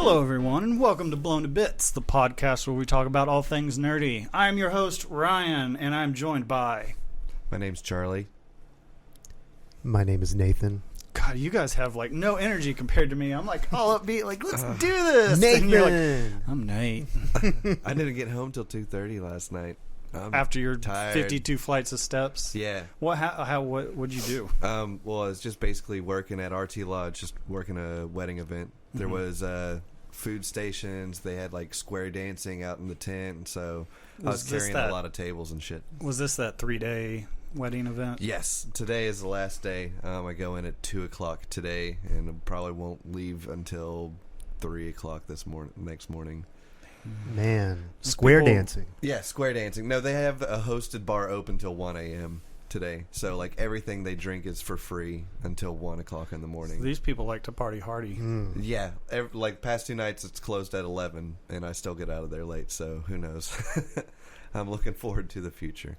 Hello, everyone, and welcome to Blown to Bits, the podcast where we talk about all things nerdy. I'm your host, Ryan, and I'm joined by... My name's Charlie. My name is Nathan. God, you guys have, like, no energy compared to me. I'm, like, all upbeat, like, let's do this! Nathan! And you're like, I'm Nate. I didn't get home till 2:30 last night. After your tired. 52 flights of steps? Yeah. What'd you do? Well, I was just basically working at RT Lodge, just working a wedding event. There was food stations. They had like square dancing out in the tent, and so I was carrying a lot of tables and shit. Was this that 3-day wedding event? Yes. Today is the last day. I go in at 2 o'clock today, and probably won't leave until 3 o'clock next morning. Man, square dancing. Yeah, square dancing. No, they have a hosted bar open till 1 a.m. today. So, like, everything they drink is for free until 1 o'clock in the morning. So these people like to party hardy. Yeah. Like, past 2 nights, it's closed at 11, and I still get out of there late, so who knows? I'm looking forward to the future.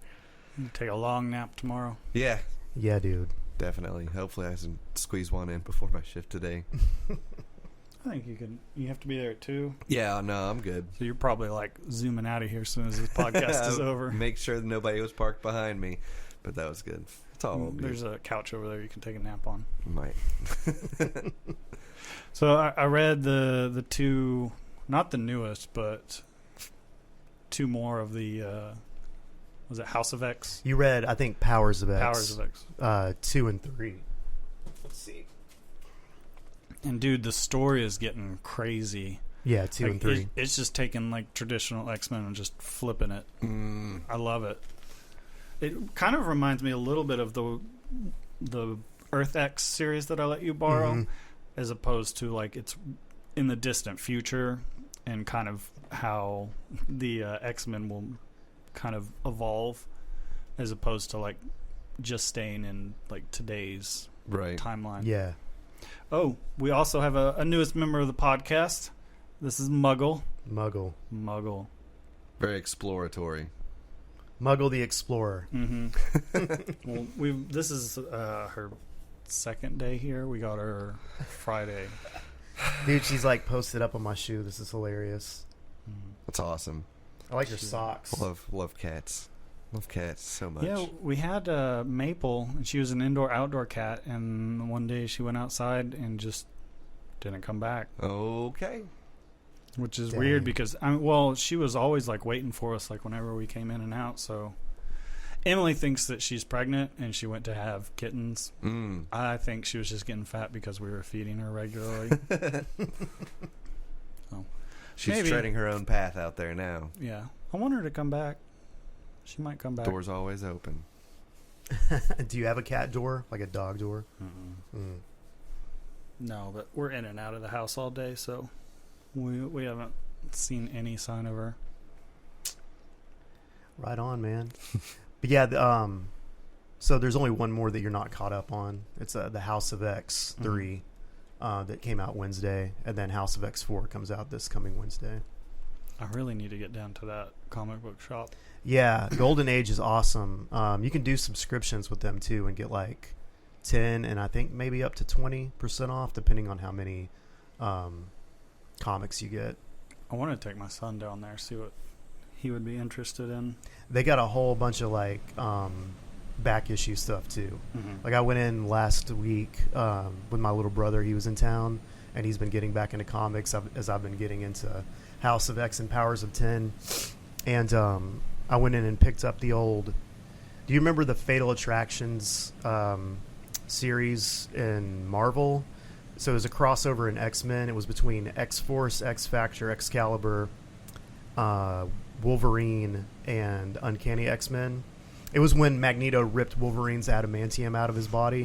Take a long nap tomorrow. Yeah. Yeah, dude. Definitely. Hopefully I can squeeze one in before my shift today. I think you can. You have to be there at 2. Yeah, no, I'm good. So you're probably like zooming out of here as soon as this podcast is over. Make sure that nobody was parked behind me, but that was good. It's all good. There's a couch over there you can take a nap on. Might. So I read the two, not the newest, but 2 more of the. Was it House of X? You read, I think, Powers of X. Powers of X. 2 and 3. Let's see. And dude, the story is getting crazy. Yeah, 2 and 3. It's just taking like traditional X-Men and just flipping it. I love it. It kind of reminds me a little bit of the Earth X series that I let you borrow, as opposed to like it's in the distant future and kind of how the X-Men will kind of evolve, as opposed to like just staying in like today's timeline. Yeah. Oh, we also have a newest member of the podcast. This is Muggle. Muggle. Very exploratory. Muggle the Explorer. Well, this is her second day here. We got her Friday. Dude, she's like posted up on my shoe. This is hilarious. That's awesome. I like her socks. Love cats. Love cats so much. Yeah, we had Maple, and she was an indoor-outdoor cat, and one day she went outside and just didn't come back. Okay. Which is weird because, she was always like waiting for us like whenever we came in and out, so... Emily thinks that she's pregnant, and she went to have kittens. I think she was just getting fat because we were feeding her regularly. So, she's treading her own path out there now. Yeah. I want her to come back. She might come back. Door's always open. Do you have a cat door? Like a dog door? No, but we're in and out of the house all day, so we haven't seen any sign of her. Right on, man. But yeah, so there's only one more that you're not caught up on. It's the House of X 3 that came out Wednesday, and then House of X 4 comes out this coming Wednesday. I really need to get down to that comic book shop. Yeah, Golden Age is awesome. You can do subscriptions with them too and get like 10 and I think maybe up to 20% off depending on how many comics you get. I want to take my son down there, see what he would be interested in. They got a whole bunch of like back issue stuff too. Like I went in last week with my little brother. He was in town and he's been getting back into comics as I've been getting into House of X and Powers of 10. And I went in and picked up the old... Do you remember the Fatal Attractions series in Marvel? So it was a crossover in X-Men. It was between X-Force, X-Factor, Excalibur, Wolverine, and Uncanny X-Men. It was when Magneto ripped Wolverine's adamantium out of his body.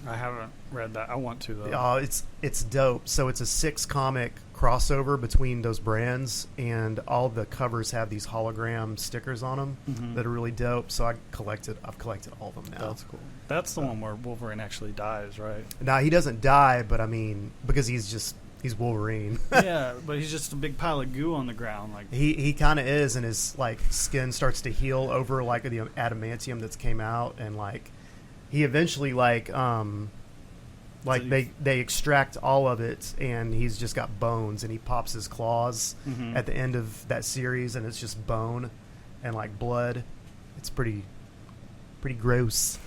I haven't read that. I want to, though. Oh, it's dope. So it's a 6-comic crossover between those brands, and all the covers have these hologram stickers on them that are really dope. So I've collected all of them now. That's cool. That's the one where Wolverine actually dies, right? Now he doesn't die, but I mean, because he's Wolverine. Yeah, but he's just a big pile of goo on the ground. Like he kind of is, and his like skin starts to heal over like the adamantium that's came out, and like he eventually like Like they extract all of it, and he's just got bones, and he pops his claws at the end of that series, and it's just bone and like blood. It's pretty gross.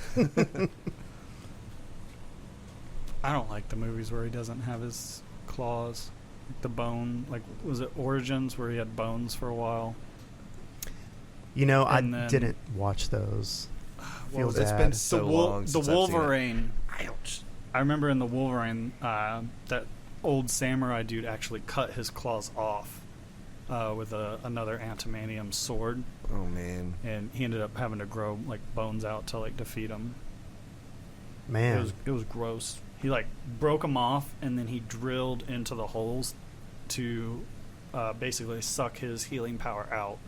I don't like the movies where he doesn't have his claws. Like the bone, like was it Origins where he had bones for a while? You know, I didn't watch those. Well, it's been so long since the Wolverine. Ouch. I remember in the Wolverine, that old samurai dude actually cut his claws off with another antimanium sword. Oh man! And he ended up having to grow like bones out to like defeat him. Man, it was gross. He like broke them off, and then he drilled into the holes to basically suck his healing power out.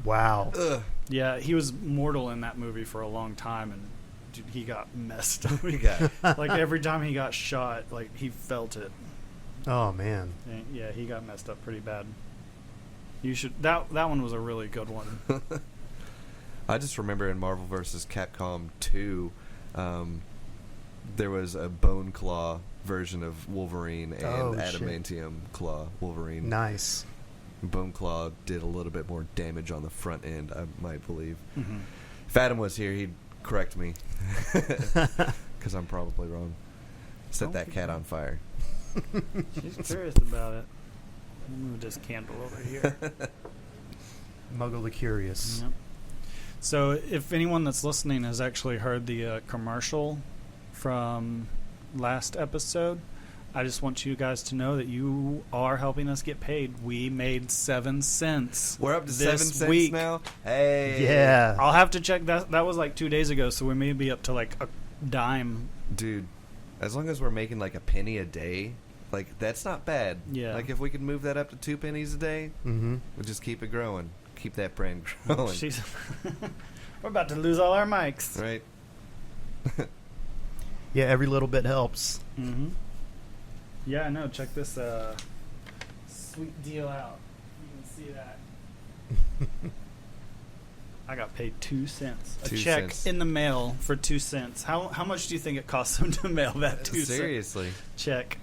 Wow. Ugh. Yeah, he was mortal in that movie for a long time, and dude, he got messed up. Like every time he got shot, like he felt it. Oh man. And, yeah, he got messed up pretty bad. You should that one was a really good one. I just remember in Marvel vs. Capcom 2, there was a Bone Claw version of Wolverine and Adamantium Claw Wolverine. Nice. Bone Claw did a little bit more damage on the front end, I might believe. Mm-hmm. If Adam was here, he'd correct me. Because I'm probably wrong. Set that cat on fire. She's curious about it. Move this candle over here. Muggle the Curious. Yep. So if anyone that's listening has actually heard the commercial from last episode, I just want you guys to know that you are helping us get paid. We made 7 cents. We're up to 7 cents week. now? Hey. Yeah. I'll have to check that. That was like 2 days ago, so we may be up to like a dime. Dude, as long as we're making like a penny a day, like that's not bad. Yeah. Like if we could move that up to 2 pennies a day, we'll just keep it growing. Keep that brand growing. We're about to lose all our mics. Right. Yeah, every little bit helps. Mm-hmm. Yeah, I know. Check this sweet deal out. You can see that. I got paid 2 cents. A 2 check cents. in the mail for 2 cents. How much do you think it costs them to mail that 2 cents? Seriously. Check.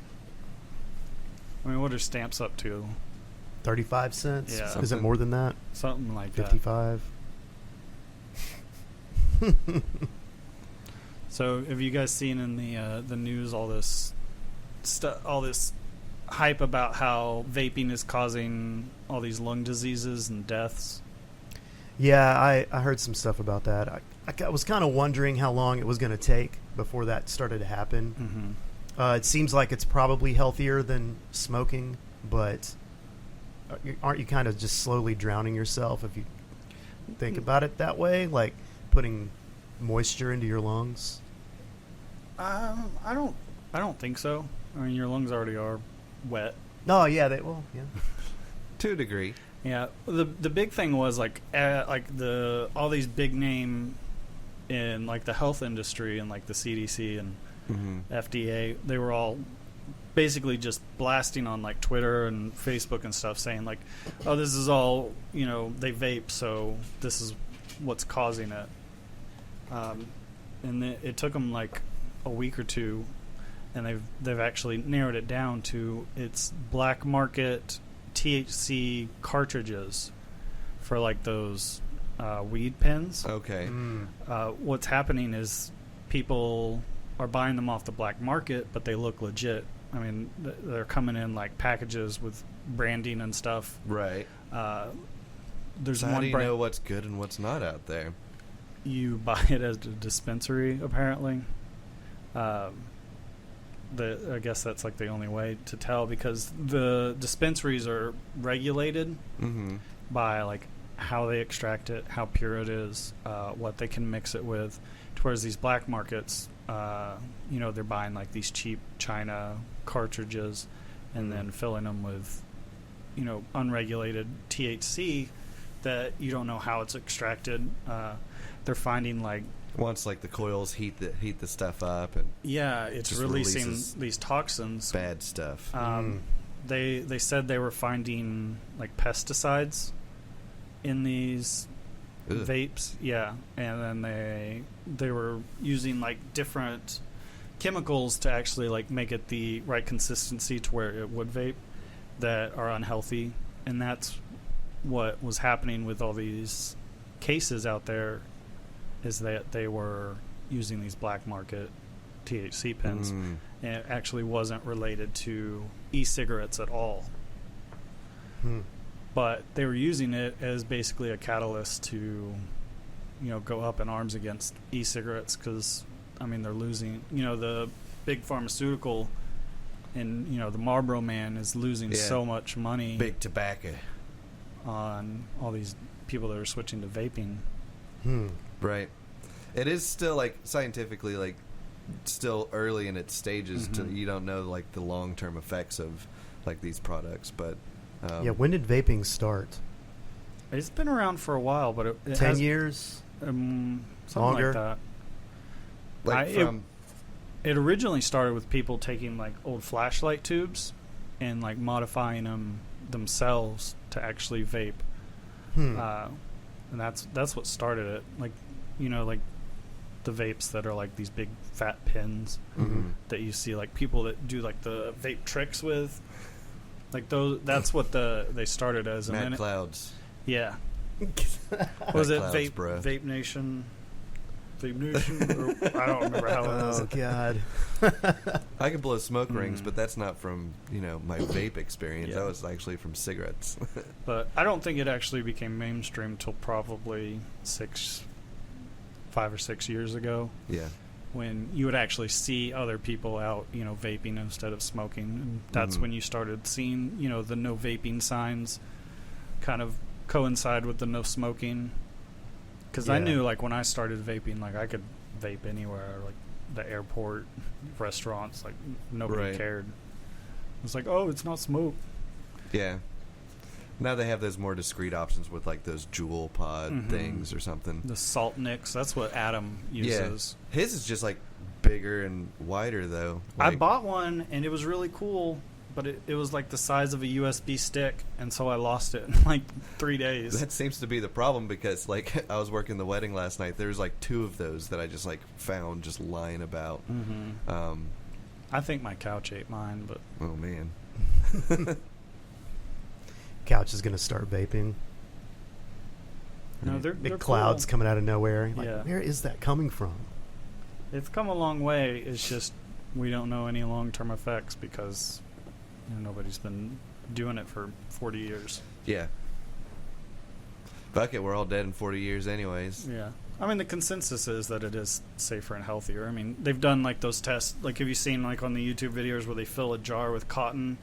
I mean, what are stamps up to? 35 cents? Yeah. Is it more than that? Something like 55? that. So, have you guys seen in the news all this hype about how vaping is causing all these lung diseases and deaths? Yeah, I heard some stuff about that. I was kind of wondering how long it was going to take before that started to happen. Mm-hmm. It seems like it's probably healthier than smoking, but aren't you kind of just slowly drowning yourself if you think about it that way? Like putting moisture into your lungs? I don't think so. I mean, your lungs already are wet. Oh, yeah, yeah. To a degree. Yeah. The big thing was like all these big name in like the health industry and like the CDC and FDA, they were all basically just blasting on like Twitter and Facebook and stuff saying like, oh, this is all, they vape, so this is what's causing it. And it took them like a week or two, and they've actually narrowed it down to it's black market THC cartridges for like those weed pens. Okay. What's happening is people are buying them off the black market, but they look legit. I mean, they're coming in like packages with branding and stuff. Right. There's so one how do you brand know what's good and what's not out there? You buy it at a dispensary, apparently. I guess that's like the only way to tell, because the dispensaries are regulated by like how they extract it, how pure it is, what they can mix it with. Whereas these black markets, they're buying like these cheap China cartridges and then filling them with, unregulated THC that you don't know how it's extracted. They're finding like once like the coils heat the stuff up, and it's releasing these toxins, bad stuff. They said they were finding like pesticides in these vapes, and then they were using like different chemicals to actually like make it the right consistency to where it would vape that are unhealthy, and that's what was happening with all these cases out there, is that they were using these black market THC pens, and it actually wasn't related to e-cigarettes at all. But they were using it as basically a catalyst to, go up in arms against e-cigarettes, because, I mean, they're losing, the big pharmaceutical and, the Marlboro man is losing so much money. Big tobacco. On all these people that are switching to vaping. Right. It is still, like, scientifically, like, still early in its stages. You don't know, like, the long-term effects of, like, these products, but... when did vaping start? It's been around for a while, but it 10 years? Something Longer? like that. Like it originally started with people taking, like, old flashlight tubes and, like, modifying them themselves to actually vape. And that's what started it. Like, like the vapes that are like these big fat pins that you see, like people that do like the vape tricks with, like those. That's what they started as. Mad Clouds. Yeah. Was it Clouds, Vape Nation? Vape Nation? Or, I don't remember how it was. Oh God. I can blow smoke rings, but that's not from my vape experience. That was actually from cigarettes. But I don't think it actually became mainstream till probably 5 or 6 years ago. Yeah. When you would actually see other people out, vaping instead of smoking. And that's when you started seeing, the no vaping signs kind of coincide with the no smoking. Because I knew, like, when I started vaping, like, I could vape anywhere, like the airport, restaurants, like, nobody cared. It was like, oh, it's not smoke. Yeah. Now they have those more discreet options with, like, those jewel pod things or something. The salt nicks, that's what Adam uses. Yeah. His is just, like, bigger and wider, though. Like, I bought one, and it was really cool, but it was, like, the size of a USB stick, and so I lost it in, like, 3 days. That seems to be the problem, because, like, I was working the wedding last night. There was, like, 2 of those that I just, like, found just lying about. I think my couch ate mine, but... Oh, man. Couch is going to start vaping. No, they're big clouds cool. coming out of nowhere. Like, Yeah. where is that coming from? It's come a long way. It's just we don't know any long-term effects because nobody's been doing it for 40 years. Yeah. Fuck it, we're all dead in 40 years anyways. Yeah. I mean, the consensus is that it is safer and healthier. I mean, they've done, like, those tests. Like, have you seen, like, on the YouTube videos where they fill a jar with cotton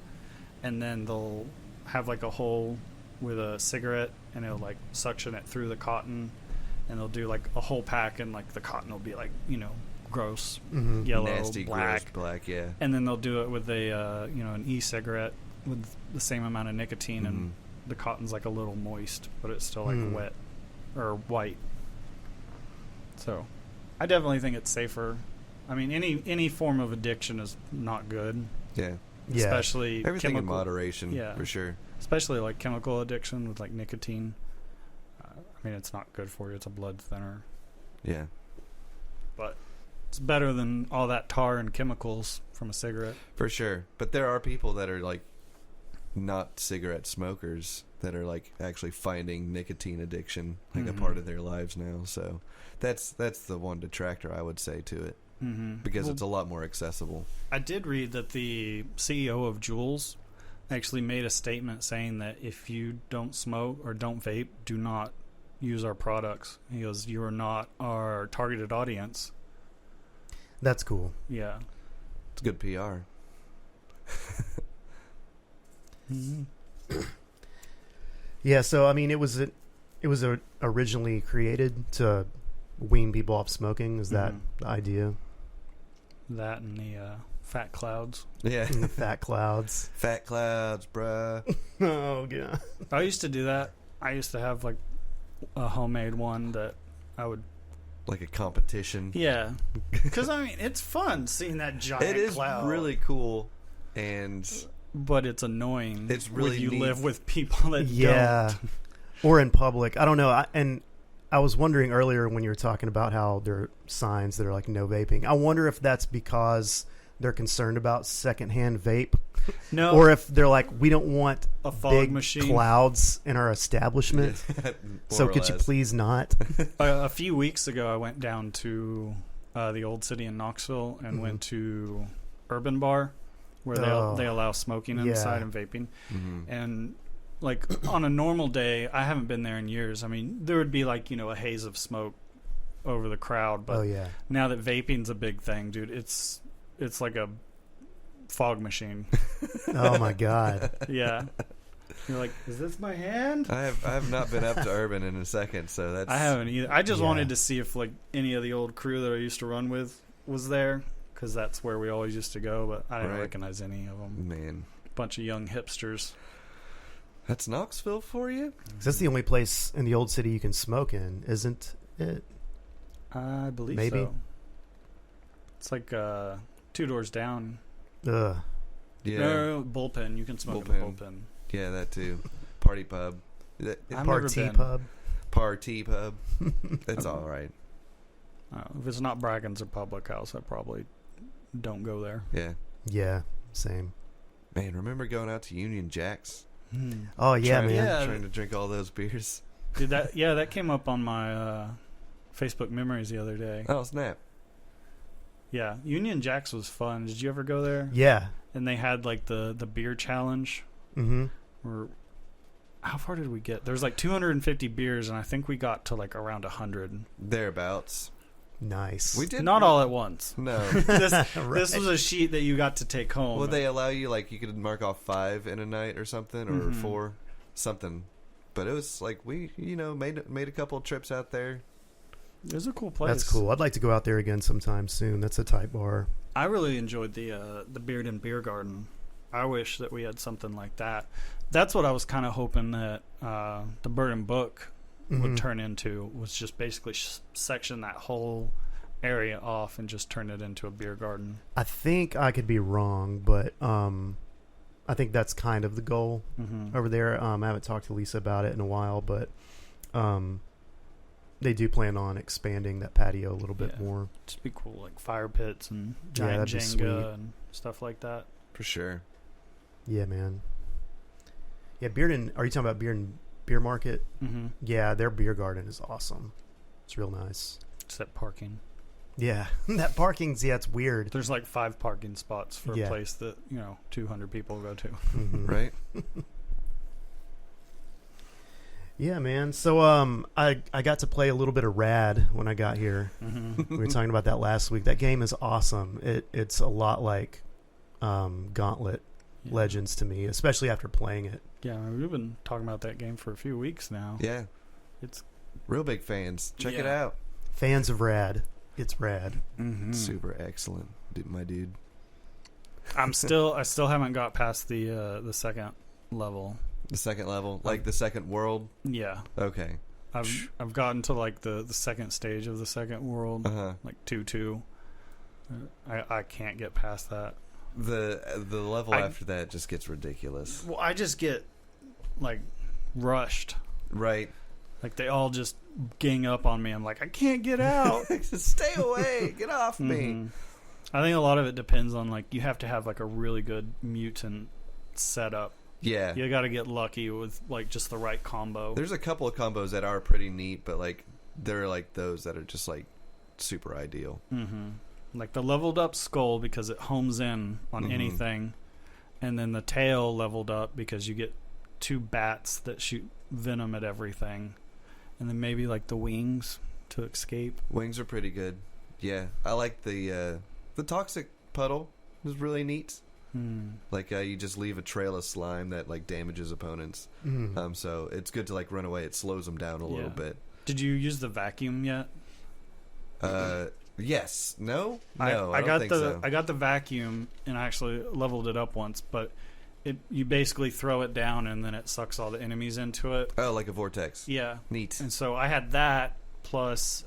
and then they'll have, like, a hole with a cigarette and it'll, like, suction it through the cotton, and they'll do, like, a whole pack, and, like, the cotton will be, like, gross, yellow, nasty, black. gross, black, yeah. And then they'll do it with a, an e-cigarette with the same amount of nicotine, and the cotton's, like, a little moist, but it's still, like, wet or white. So, I definitely think it's safer. I mean, any form of addiction is not good. Yeah. Especially everything in moderation, for sure. Especially, like, chemical addiction with, like, nicotine. I mean, it's not good for you. It's a blood thinner. Yeah. But it's better than all that tar and chemicals from a cigarette. For sure. But there are people that are, like, not cigarette smokers that are, like, actually finding nicotine addiction, like, a part of their lives now. So that's the one detractor I would say to it. Because it's a lot more accessible. I did read that the CEO of Juuls actually made a statement saying that if you don't smoke or don't vape, do not use our products. He goes, you are not our targeted audience. That's cool. Yeah. It's good PR. Yeah, so I mean, it was originally created to wean people off smoking. Is that the idea? That and the fat clouds. Yeah. And the fat clouds. Fat clouds, bruh. Oh, yeah. I used to do that. I used to have, like, a homemade one that I would... Like a competition. Yeah. Because, I mean, it's fun seeing that giant cloud. It is really cool, but it's annoying. It's really when you neat. live with people that don't. Or in public. I don't know. I was wondering earlier when you were talking about how there are signs that are like no vaping. I wonder if that's because they're concerned about secondhand vape. No. Or if they're like, we don't want a fog big machine clouds in our establishment. So could you please not? A few weeks ago, I went down to the old city in Knoxville and went to Urban Bar, where they allow smoking inside and vaping. And like on a normal day, I haven't been there in years. I mean, there would be like, a haze of smoke over the crowd. But now that vaping's a big thing, dude, it's like a fog machine. Oh my god. Yeah. You're like, is this my hand? I have not been up to Urban in a second, so that's... I haven't either. I just wanted to see if like any of the old crew that I used to run with was there, because that's where we always used to go, but I didn't recognize any of them. Man. Bunch of young hipsters. That's Knoxville for you? That's the only place in the old city you can smoke in, isn't it? I believe Maybe. so. It's like 2 doors down. Ugh. Yeah. No, bullpen. You can smoke in the bullpen. Yeah, that too. Party pub. Party pub. Party pub. It's all right. If it's not Braggin's or Public House, I probably don't go there. Yeah. Yeah, same. Man, remember going out to Union Jack's? Oh yeah, man. Trying to drink all those beers. Dude, that came up on my Facebook memories the other day. Oh, snap. Yeah, Union Jack's was fun. Did you ever go there? Yeah. And they had like the beer challenge. Where, how far did we get? There's like 250 beers, and I think we got to like around 100. Thereabouts. Nice. We did not all at once. No. This was a sheet that you got to take home. Well, they allow you like you could mark off 5 in a night or something, or 4, something. But it was like we, made a couple of trips out there. It was a cool place. That's cool. I'd like to go out there again sometime soon. That's a tight bar. I really enjoyed the Beard and Beer Garden. I wish that we had something like that. That's what I was kind of hoping that the Bird and Book would turn into, was just basically section that whole area off and just turn it into a beer garden. I think I could be wrong, but I think that's kind of the goal over there. I haven't talked to Lisa about it in a while, but they do plan on expanding that patio a little bit more. Just be cool, like fire pits and giant Jenga and stuff like that. For sure. Yeah, man. Yeah, are you talking about Beer Market? Yeah, their beer garden is awesome. It's real nice. Except parking. Yeah, that parking's, it's weird. There's like 5 parking spots for a place that, 200 people go to. Right? Yeah, man. So I got to play a little bit of Rad when I got here. We were talking about that last week. That game is awesome. It's a lot like Gauntlet Legends to me, especially after playing it. Yeah, we've been talking about that game for a few weeks now. Yeah. It's real big fans. Check it out. Fans of Rad. It's rad. Super excellent, my dude. I still haven't got past the second level. The second level, like the second world. Yeah. Okay. I've gotten to like the second stage of the second world, like 2-2. I can't get past that. The level after that just gets ridiculous. Well, I just get like rushed. Right. Like they all just gang up on me. I'm like, I can't get out. Stay away. Get off me. I think a lot of it depends on like you have to have like a really good mutant setup. Yeah. You got to get lucky with like just the right combo. There's a couple of combos that are pretty neat, but like they're like those that are just like super ideal. Like the leveled up skull because it homes in on anything, and then the tail leveled up because you get 2 bats that shoot venom at everything, and then maybe like the wings to escape. Wings are pretty good. Yeah, I like the toxic puddle is really neat. Like you just leave a trail of slime that like damages opponents. So it's good to like run away. It slows them down a little bit. Did you use the vacuum yet? Yes. No. I don't got think the so. I got the vacuum and I actually leveled it up once, but you basically throw it down and then it sucks all the enemies into it. Oh, like a vortex. Yeah. Neat. And so I had that plus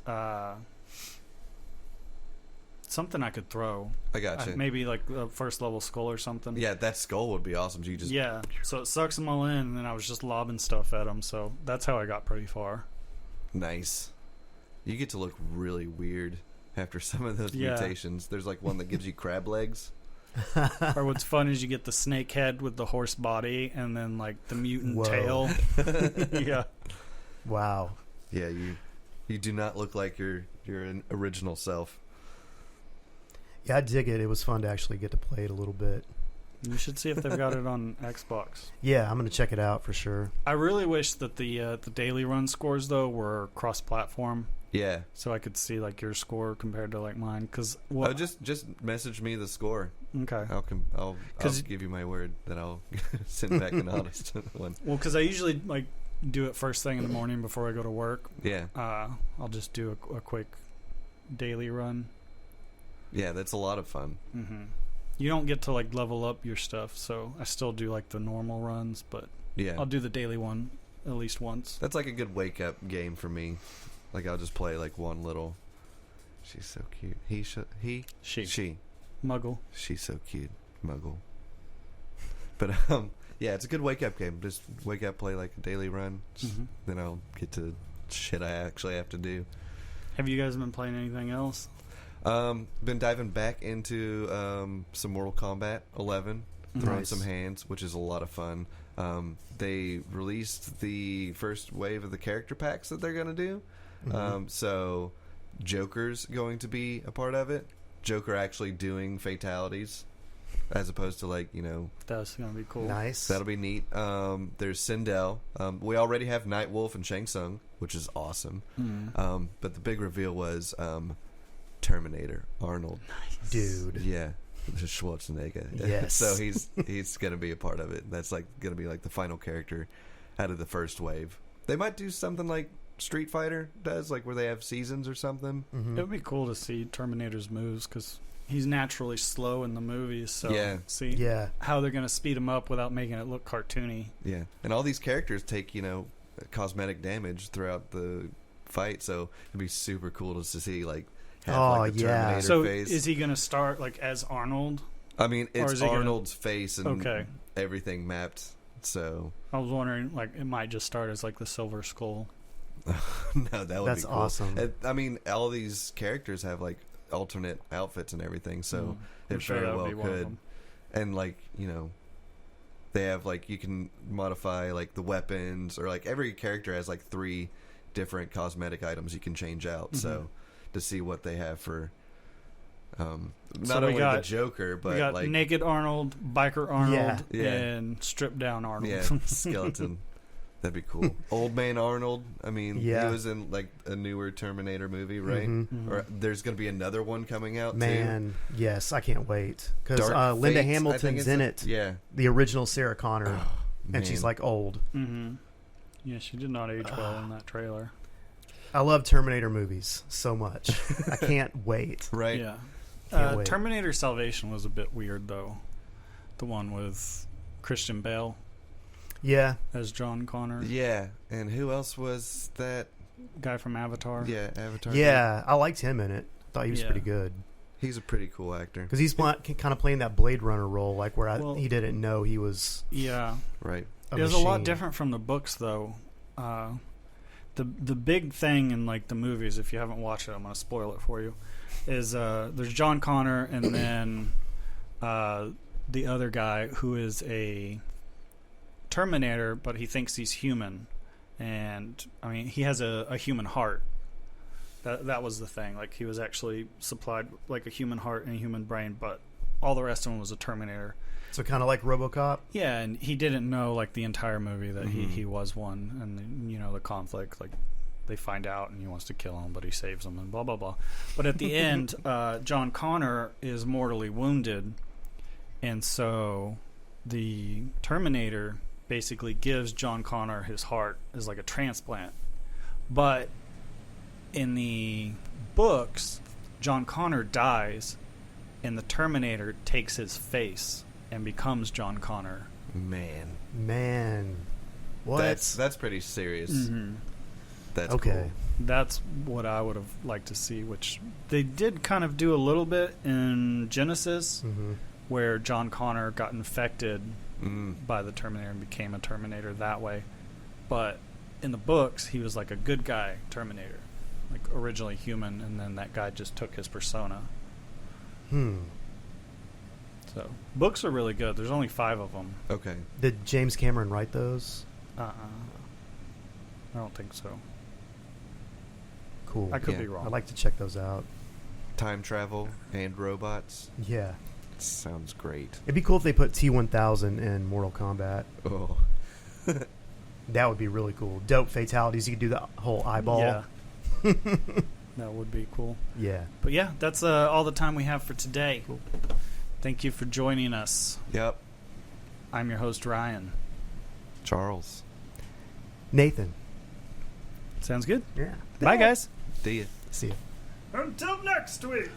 something I could throw. I gotcha. Maybe like a first level skull or something. Yeah, that skull would be awesome. So you just so it sucks them all in, and then I was just lobbing stuff at them. So that's how I got pretty far. Nice. You get to look really weird after some of those mutations. There's like one that gives you crab legs. Or what's fun is you get the snake head with the horse body, and then like the mutant tail. Yeah. Wow. Yeah, you do not look like your original self. Yeah, I dig it. It was fun to actually get to play it a little bit. You should see if they've got it on Xbox. Yeah, I'm going to check it out for sure. I really wish that the daily run scores though were cross-platform. Yeah, so I could see like your score compared to like mine. Cause just message me the score. Okay, I'll give you my word that I'll send back an honest one. Well, because I usually like do it first thing in the morning before I go to work. Yeah, I'll just do a quick daily run. Yeah, that's a lot of fun. Mm-hmm. You don't get to like level up your stuff, so I still do like the normal runs, but yeah, I'll do the daily one at least once. That's like a good wake up game for me. Like I'll just play like one little. She's so cute. She. Muggle. She's so cute. Muggle. But yeah, it's a good wake up game. Just wake up, play like a daily run. Then I'll get to shit I actually have to do. Have you guys been playing anything else? Been diving back into some Mortal Kombat 11, throwing some hands, which is a lot of fun. They released the first wave of the character packs that they're going to do. So Joker's going to be a part of it. Joker actually doing fatalities as opposed to like, that's going to be cool. Nice. That'll be neat. There's Sindel. We already have Nightwolf and Shang Tsung, which is awesome. But the big reveal was Terminator Arnold. Nice. Dude. Yeah. Schwarzenegger. Yes. So he's going to be a part of it. That's like going to be like the final character out of the first wave. They might do something like Street Fighter does, like where they have seasons or something. It would be cool to see Terminator's moves because he's naturally slow in the movies. So see how they're going to speed him up without making it look cartoony. Yeah. And all these characters take, cosmetic damage throughout the fight. So it'd be super cool to see like Terminator so face. Is he going to start like as Arnold? I mean, it's Arnold's face and everything mapped. So I was wondering, like, it might just start as like the Silver Skull. No, that would be cool. Awesome. I mean, all these characters have like alternate outfits and everything, so it very well could. And like, they have like, you can modify like the weapons, or like every character has like 3 different cosmetic items you can change out. So to see what they have for not only the Joker, but we got like naked Arnold, biker Arnold, and stripped down Arnold. Yeah, skeleton. That'd be cool. Old man Arnold. I mean, he was in like a newer Terminator movie, right? Or there's going to be another one coming out. Man, yes, I can't wait because Linda Hamilton's in it. Yeah, the original Sarah Connor, and she's like old. Yeah, she did not age well in that trailer. I love Terminator movies so much. I can't wait. Right? Yeah. Terminator Salvation was a bit weird though. The one with Christian Bale. Yeah. As John Connor. Yeah. And who else was that? Guy from Avatar. Yeah, Avatar. Yeah, I liked him in it. Thought he was pretty good. He's a pretty cool actor. Because he's kind of playing that Blade Runner role, like where he didn't know he was. Yeah. Right. It was a lot different from the books, though. The big thing in like the movies, if you haven't watched it, I'm going to spoil it for you. Is there's John Connor and then the other guy who is a Terminator, but he thinks he's human, and I mean he has a human heart. That was the thing. Like he was actually supplied like a human heart and a human brain, but all the rest of him was a Terminator. So kind of like RoboCop. Yeah, and he didn't know like the entire movie that he was one, and the conflict, like they find out and he wants to kill him, but he saves him and blah blah blah. But at the end, John Connor is mortally wounded, and so the Terminator basically gives John Connor his heart as like a transplant. But in the books, John Connor dies and the Terminator takes his face and becomes John Connor. Man. What? That's pretty serious. That's okay. Cool. That's what I would have liked to see, which they did kind of do a little bit in Genesis, where John Connor got infected by the Terminator and became a Terminator that way. But in the books, he was like a good guy Terminator. like originally human, and then that guy just took his persona. So books are really good. There's only 5 of them. Okay. Did James Cameron write those? I don't think so. Cool. I could be wrong. I'd like to check those out. Time travel and robots. Yeah. Sounds great. It'd be cool if they put T-1000 in Mortal Kombat. Oh. That would be really cool. Dope fatalities. You could do the whole eyeball. Yeah. That would be cool. Yeah. But yeah, that's all the time we have for today. Cool. Thank you for joining us. Yep. I'm your host, Ryan. Charles. Nathan. Sounds good. Yeah. Bye, guys. See ya. See ya. Until next week.